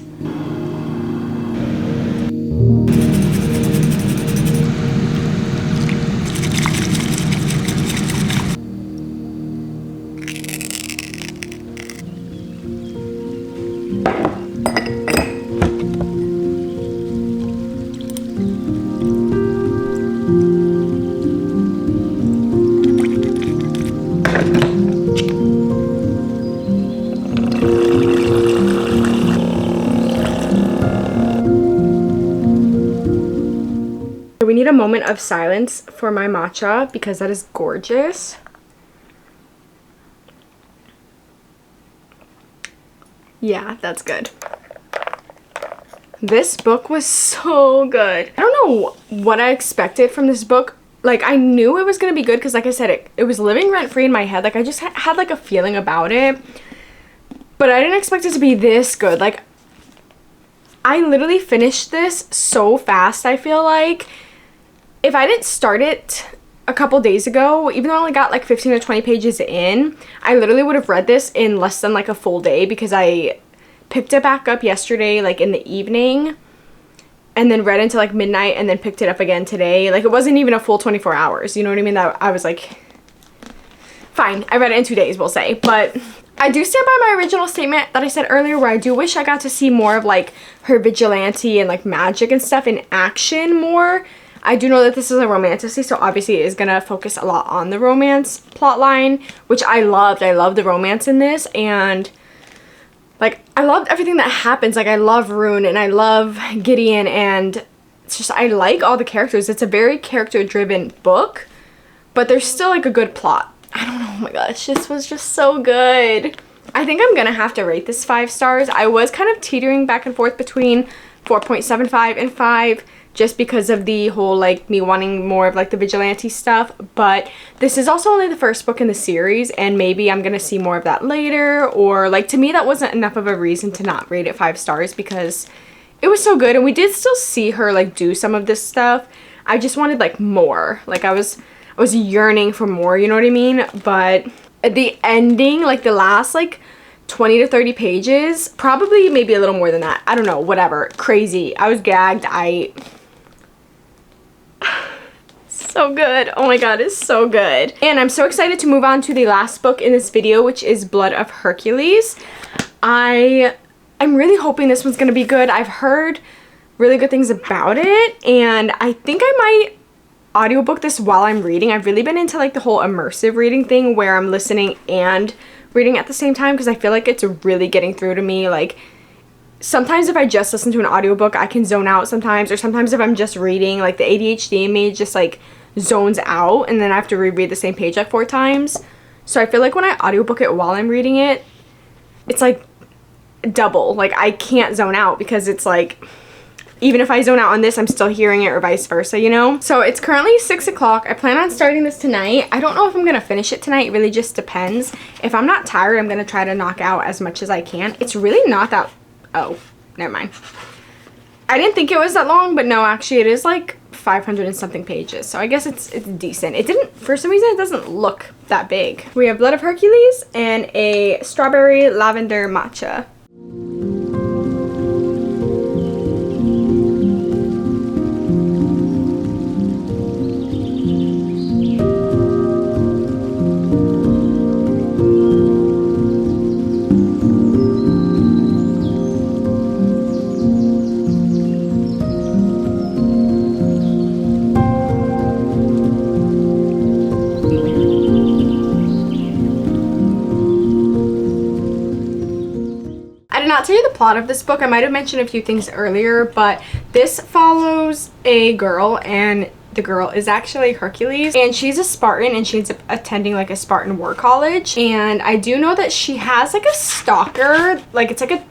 We need a moment of silence for my matcha because that is gorgeous. Yeah, that's good. This book was so good. I don't know what I expected from this book. Like, I knew it was gonna be good because, like I said, it was living rent-free in my head. Like, I just had like a feeling about it, but I didn't expect it to be this good. Like, I literally finished this so fast, I feel like. If I didn't start it a couple days ago, even though I only got like 15 or 20 pages in, I literally would have read this in less than like a full day, because I picked it back up yesterday like in the evening and then read until like midnight and then picked it up again today. Like, it wasn't even a full 24 hours, you know what I mean? That I was like, fine, I read it in 2 days, we'll say. But I do stand by my original statement that I said earlier, where I do wish I got to see more of like her vigilante and like magic and stuff in action more. I do know that this is a romantasy, so obviously it is going to focus a lot on the romance plot line, which I loved. I love the romance in this, and like, I loved everything that happens. Like, I love Rune and I love Gideon, and it's just, I like all the characters. It's a very character-driven book, but there's still like a good plot. I don't know, oh my gosh, this was just so good. I think I'm going to have to rate this 5 stars. I was kind of teetering back and forth between 4.75 and 5, just because of the whole like me wanting more of like the vigilante stuff, but this is also only the first book in the series, and maybe I'm gonna see more of that later, or like, to me that wasn't enough of a reason to not rate it 5 stars, because it was so good and we did still see her like do some of this stuff. I just wanted like more. Like, I was yearning for more, you know what I mean? But at the ending, like the last like 20 to 30 pages, probably maybe a little more than that, I don't know, whatever, crazy. I was gagged. So so good. Oh my god, it's so good. And I'm so excited to move on to the last book in this video, which is Blood of Hercules. I'm really hoping this one's gonna be good. I've heard really good things about it, and I think I might audiobook this while I'm reading. I've really been into like the whole immersive reading thing where I'm listening and reading at the same time, because I feel like it's really getting through to me. Like sometimes if I just listen to an audiobook, I can zone out sometimes, or sometimes if I'm just reading, like the ADHD in me just like zones out, and then I have to reread the same page like 4 times. So I feel like when I audiobook it while I'm reading it, it's like double. Like I can't zone out, because it's like even if I zone out on this, I'm still hearing it, or vice versa, you know? So it's currently 6 o'clock. I plan on starting this tonight. I don't know if I'm gonna finish it tonight. It really just depends. If I'm not tired, I'm gonna try to knock out as much as I can. It's really not that, oh, never mind. I didn't think it was that long, but no, actually it is like 500 and something pages. So I guess it's decent. It didn't, for some reason, it doesn't look that big. We have Blood of Hercules and a strawberry lavender matcha. Not tell you the plot of this book. I might have mentioned a few things earlier, but this follows a girl, and the girl is actually Hercules, and she's a Spartan, and she ends up attending like a Spartan war college. And I do know that she has like a stalker, like it's like a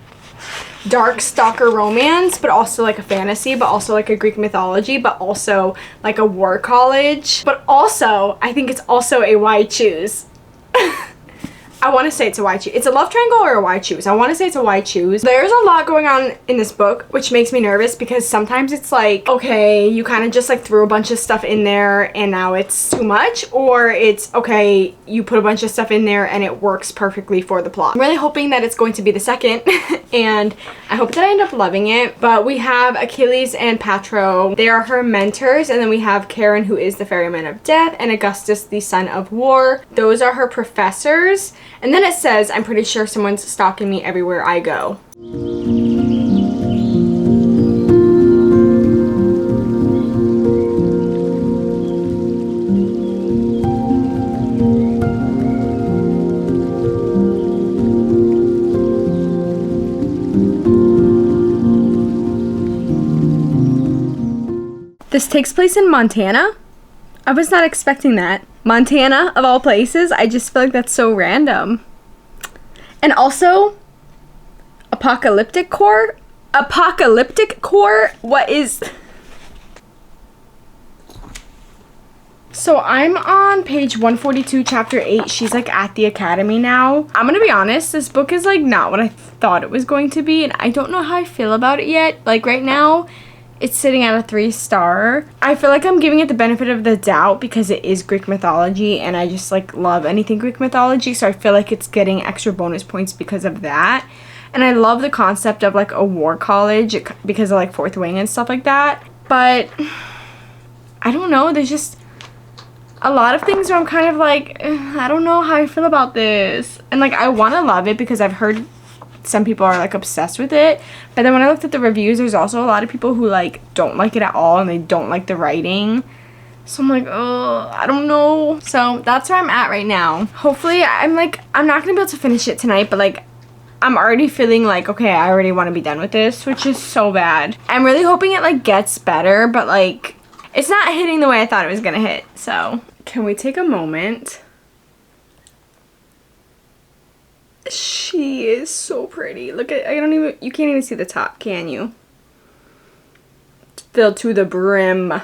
dark stalker romance, but also like a fantasy, but also like a Greek mythology, but also like a war college, but also I think it's also a why choose. I want to say it's a why choose. It's a love triangle or a why choose. I want to say it's a why choose. There's a lot going on in this book, which makes me nervous, because sometimes it's like, okay, you kind of just like threw a bunch of stuff in there and now it's too much, or it's okay, you put a bunch of stuff in there and it works perfectly for the plot. I'm really hoping that it's going to be the second and I hope that I end up loving it. But we have Achilles and Patro. They are her mentors, and then we have Charon, who is the ferryman of death, and Augustus, the son of war. Those are her professors. And then it says, I'm pretty sure someone's stalking me everywhere I go. This takes place in Montana? I was not expecting that. Montana, of all places. I just feel like that's so random. And also, apocalyptic core? Apocalyptic core? What is... So I'm on page 142, chapter 8. She's like at the academy now. I'm gonna be honest, this book is like not what I thought it was going to be, and I don't know how I feel about it yet. Like right now, it's sitting at a 3-star. I feel like I'm giving it the benefit of the doubt because it is Greek mythology, and I just like love anything Greek mythology, so I feel like it's getting extra bonus points because of that. And I love the concept of like a war college because of like Fourth Wing and stuff like that. But I don't know, there's just a lot of things where I'm kind of like, I don't know how I feel about this. And like I want to love it because I've heard some people are like obsessed with it, but then when I looked at the reviews, there's also a lot of people who like don't like it at all, and they don't like the writing. So I'm like, oh, I don't know. So that's where I'm at right now. Hopefully I'm not gonna be able to finish it tonight, but like I'm already feeling like, okay, I already want to be done with this, which is so bad. I'm really hoping it like gets better, but like it's not hitting the way I thought it was gonna hit. So can we take a moment? She is so pretty. Look at, you can't even see the top, can you? It's filled to the brim.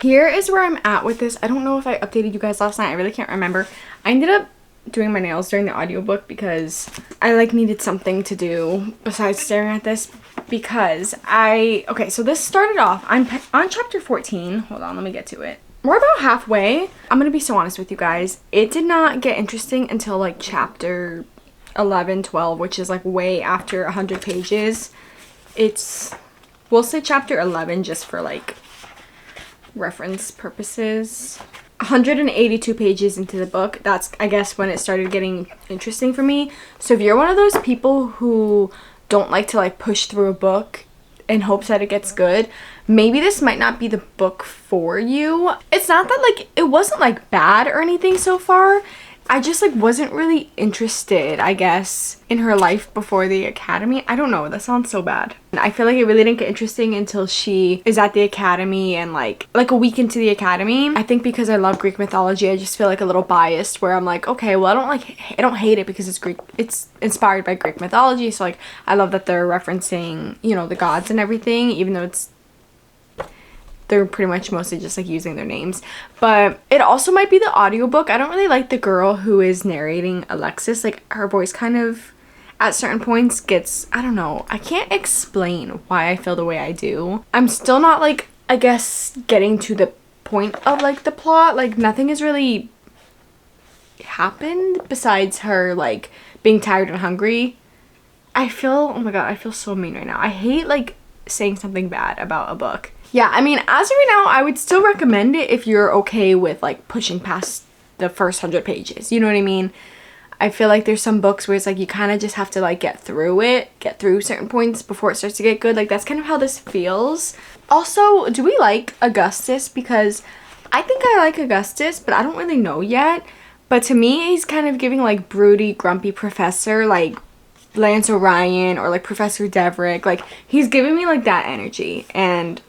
Here is where I'm at with this. I don't know if I updated you guys last night. I really can't remember. I ended up doing my nails during the audiobook because I like needed something to do besides staring at this, because okay, so this started off, I'm on chapter 14. Hold on, let me get to it. We're about halfway. I'm gonna be so honest with you guys. It did not get interesting until like chapter 11, 12, which is like way after 100 pages. It's We'll say chapter 11 just for like reference purposes. 182 pages into the book. That's, I guess, when it started getting interesting for me. So if you're one of those people who don't like to like push through a book in hopes that it gets good, maybe this might not be the book for you. It's not that like it wasn't like bad or anything so far. I just like wasn't really interested, I guess, in her life before the academy. I don't know, that sounds so bad. I feel like it really didn't get interesting until she is at the academy and like a week into the academy. I think because I love Greek mythology, I just feel like a little biased where I'm like, okay, well, I don't hate it because it's Greek, it's inspired by Greek mythology. So like I love that they're referencing, you know, the gods and everything, even though they're pretty much mostly just like using their names. But it also might be the audiobook. I don't really like the girl who is narrating Alexis. Like her voice kind of at certain points gets, I don't know, I can't explain why I feel the way I do. I'm still not like, I guess, getting to the point of like the plot. Like nothing has really happened besides her like being tired and hungry. I feel, oh my god, I feel so mean right now. I hate like saying something bad about a book. Yeah, I mean, as of right now, I would still recommend it if you're okay with, like, pushing past the first 100 pages. You know what I mean? I feel like there's some books where it's, like, you kind of just have to, like, get through certain points before it starts to get good. Like, that's kind of how this feels. Also, do we like Augustus? Because I think I like Augustus, but I don't really know yet. But to me, he's kind of giving, like, broody, grumpy professor, like, Lance Orion or, like, Professor Deverick. Like, he's giving me, like, that energy. And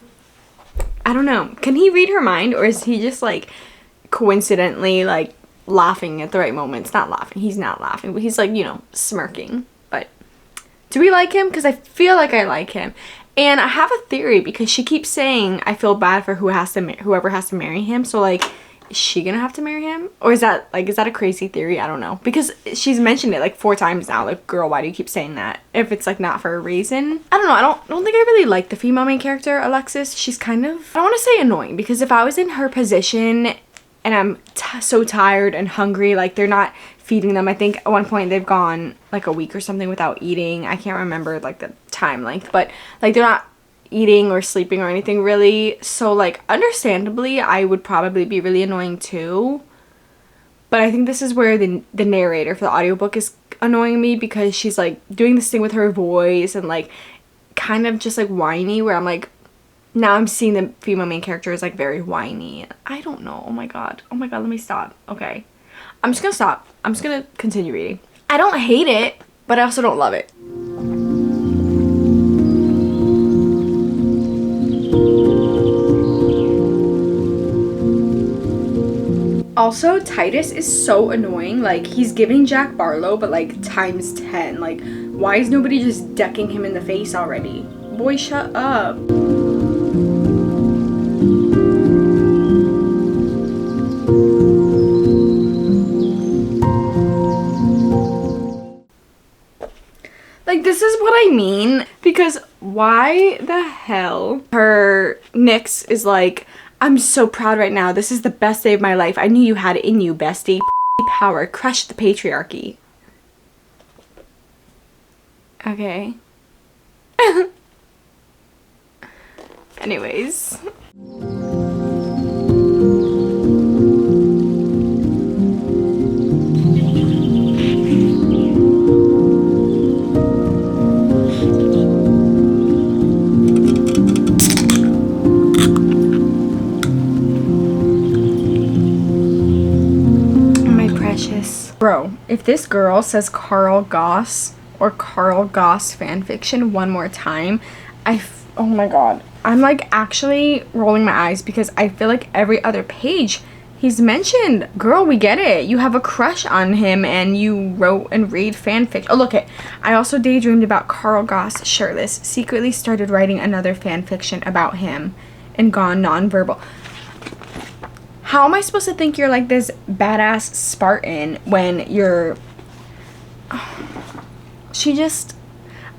I don't know. Can he read her mind, or is he just like coincidentally like laughing at the right moments? Not laughing. He's not laughing, but he's like, you know, smirking. But do we like him? Because I feel like I like him. And I have a theory because she keeps saying I feel bad for whoever has to marry him. So like, is she gonna have to marry him? Or is that a crazy theory? I don't know. Because she's mentioned it like 4 times now. Like, girl, why do you keep saying that? If it's like not for a reason. I don't know. I don't think I really like the female main character, Alexis. She's kind of, I don't want to say annoying, because if I was in her position and I'm so tired and hungry, like they're not feeding them. I think at one point they've gone like a week or something without eating. I can't remember like the time length, but like they're not eating or sleeping or anything really. So like understandably I would probably be really annoying too. But I think this is where the narrator for the audiobook is annoying me, because she's like doing this thing with her voice and like kind of just like whiny, where I'm like, now I'm seeing the female main character is like very whiny. I don't know. Oh my god, let me stop. Okay, I'm just gonna stop. I'm just gonna continue reading. I don't hate it, but I also don't love it. Also, Titus is so annoying. Like, he's giving Jack Barlow, but like times 10. Like, why is nobody just decking him in the face already? Boy, shut up. Like, this is what I mean. Because why the hell her Nyx is like, I'm so proud right now. This is the best day of my life. I knew you had it in you, bestie. Power. Crush the patriarchy. Okay. Anyways. Bro, if this girl says Carl Goss or Carl Goss fanfiction one more time, oh my god. I'm like actually rolling my eyes, because I feel like every other page he's mentioned. Girl, we get it. You have a crush on him and you wrote and read fanfic. Oh, look it. I also daydreamed about Carl Goss shirtless, secretly started writing another fanfiction about him, and gone nonverbal. How am I supposed to think you're like this badass Spartan when you're...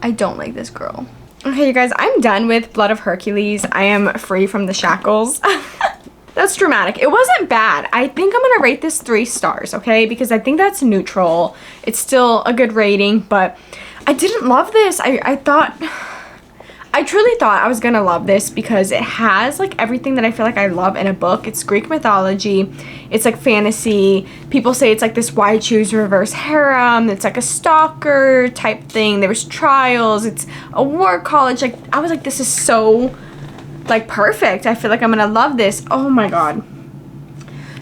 I don't like this girl. Okay, you guys, I'm done with Blood of Hercules. I am free from the shackles. That's dramatic. It wasn't bad. I think I'm gonna rate this 3 stars, okay? Because I think that's neutral. It's still a good rating, but I didn't love this. I thought I truly thought I was gonna love this because it has like everything that I feel like I love in a book. It's Greek mythology, it's like fantasy. People say it's like this why choose reverse harem, it's like a stalker type thing. There was trials, it's a war college. Like I was like, this is so like perfect. I feel like I'm gonna love this. Oh my god.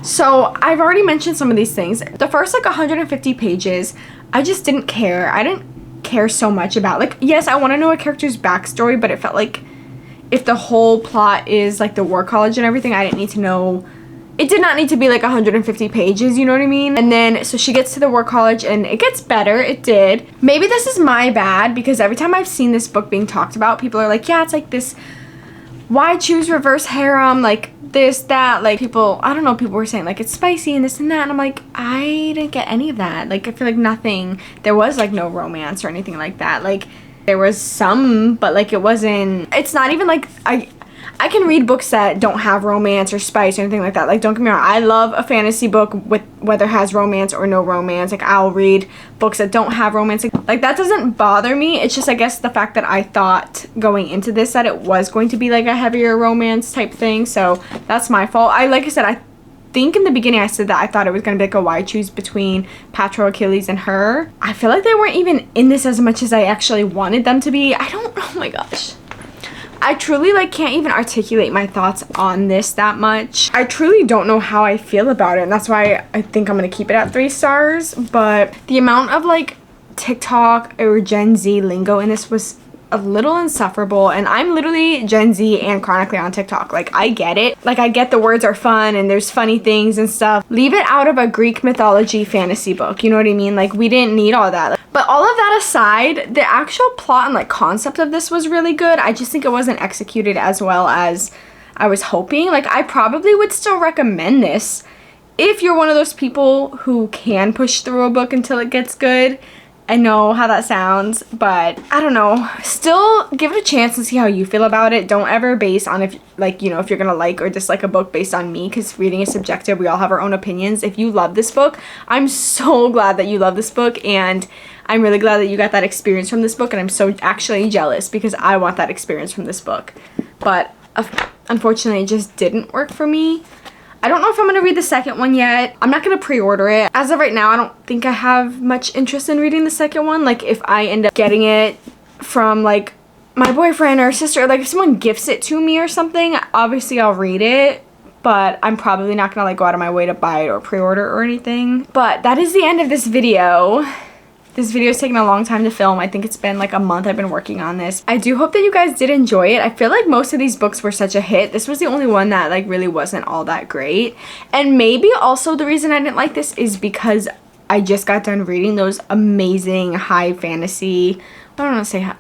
So I've already mentioned some of these things. The first like 150 pages, I just didn't care. I didn't care so much about, like, yes, I want to know a character's backstory, but it felt like if the whole plot is like the war college and everything, I didn't need to know. It did not need to be like 150 pages, you know what I mean? And then so she gets to the war college and it gets better. It did. Maybe this is my bad because every time I've seen this book being talked about, people are like, yeah, it's like this why choose reverse harem, like this, that, like people, I don't know, people were saying like it's spicy and this and that, and I'm like, I didn't get any of that. Like I feel like nothing, there was like no romance or anything like that. Like there was some, but like it wasn't, it's not even like, I can read books that don't have romance or spice or anything like that. Like, don't get me wrong, I love a fantasy book with whether it has romance or no romance. Like, I'll read books that don't have romance. Like, that doesn't bother me. It's just, I guess, the fact that I thought going into this that it was going to be, like, a heavier romance type thing. So, that's my fault. Like I said, I think in the beginning I said that I thought it was going to be, like, a why choose between Hercules and her. I feel like they weren't even in this as much as I actually wanted them to be. Oh my gosh. I truly like can't even articulate my thoughts on this that much. I truly don't know how I feel about it, and that's why I think I'm gonna keep it at 3 stars. But the amount of like TikTok or Gen Z lingo in this was a little insufferable, and I'm literally Gen Z and chronically on TikTok. Like, I get it. Like, I get the words are fun and there's funny things and stuff. Leave it out of a Greek mythology fantasy book, you know what I mean? Like, we didn't need all that. But all of that aside, the actual plot and like concept of this was really good. I just think it wasn't executed as well as I was hoping. Like, I probably would still recommend this if you're one of those people who can push through a book until it gets good. I know how that sounds, but I don't know. Still give it a chance and see how you feel about it. Don't ever base on if, like, you know, if you're gonna like or dislike a book based on me, because reading is subjective. We all have our own opinions. If you love this book, I'm so glad that you love this book, and I'm really glad that you got that experience from this book, and I'm so actually jealous because I want that experience from this book. But unfortunately, it just didn't work for me. I don't know if I'm going to read the second one yet. I'm not going to pre-order it. As of right now, I don't think I have much interest in reading the second one. Like, if I end up getting it from, like, my boyfriend or sister, like, if someone gifts it to me or something, obviously I'll read it. But I'm probably not going to, like, go out of my way to buy it or pre-order or anything. But that is the end of this video. This video is taking a long time to film. I think it's been like a month I've been working on this. I do hope that you guys did enjoy it. I feel like most of these books were such a hit. This was the only one that like really wasn't all that great. And maybe also the reason I didn't like this is because I just got done reading those amazing high fantasy, I don't want to say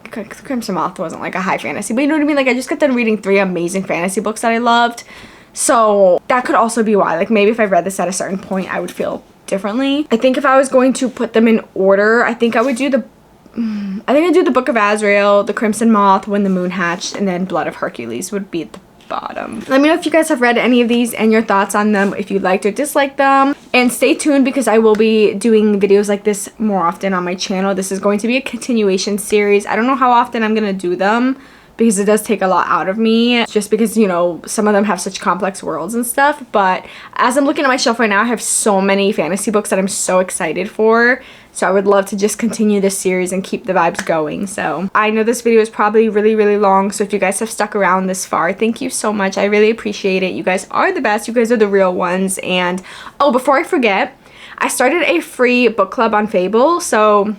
Crimson Moth wasn't like a high fantasy, but you know what I mean? Like, I just got done reading 3 amazing fantasy books that I loved. So that could also be why. Like, maybe if I read this at a certain point, I would feel differently. I think if I was going to put them in order, I think I'd do the Book of Azrael, the Crimson Moth, When the Moon Hatched, and then Blood of Hercules would be at the bottom. Let me know if you guys have read any of these and your thoughts on them, if you liked or disliked them. And stay tuned because I will be doing videos like this more often on my channel. This is going to be a continuation series. I don't know how often I'm gonna do them, because it does take a lot out of me, just because, you know, some of them have such complex worlds and stuff. But as I'm looking at my shelf right now, I have so many fantasy books that I'm so excited for. So I would love to just continue this series and keep the vibes going. So I know this video is probably really, really long. So if you guys have stuck around this far, thank you so much. I really appreciate it. You guys are the best. You guys are the real ones. And, oh, before I forget, I started a free book club on Fable. So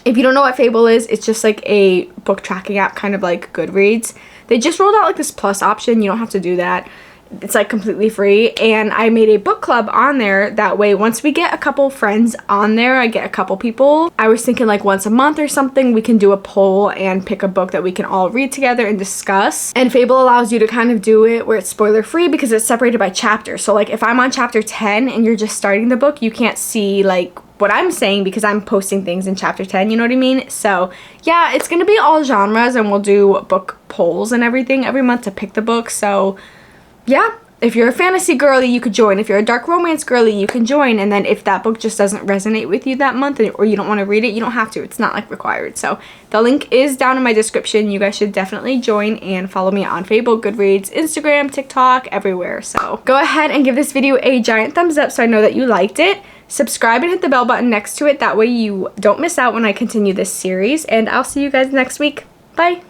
if you don't know what Fable is, it's just like a book tracking app, kind of like Goodreads. They just rolled out like this plus option. You don't have to do that. It's like completely free. And I made a book club on there. That way, once we get a couple friends on there, I get a couple people. I was thinking like once a month or something, we can do a poll and pick a book that we can all read together and discuss. And Fable allows you to kind of do it where it's spoiler free because it's separated by chapters. So like if I'm on chapter 10 and you're just starting the book, you can't see like what I'm saying because I'm posting things in chapter 10, you know what I mean? So yeah, it's gonna be all genres, and we'll do book polls and everything every month to pick the book. So yeah, if you're a fantasy girly, you could join. If you're a dark romance girly, you can join. And then if that book just doesn't resonate with you that month or you don't want to read it, you don't have to. It's not like required. So the link is down in my description. You guys should definitely join and follow me on Facebook, Goodreads, Instagram, TikTok, everywhere. So go ahead and give this video a giant thumbs up so I know that you liked it. Subscribe and hit the bell button next to it. That way you don't miss out when I continue this series. And I'll see you guys next week. Bye.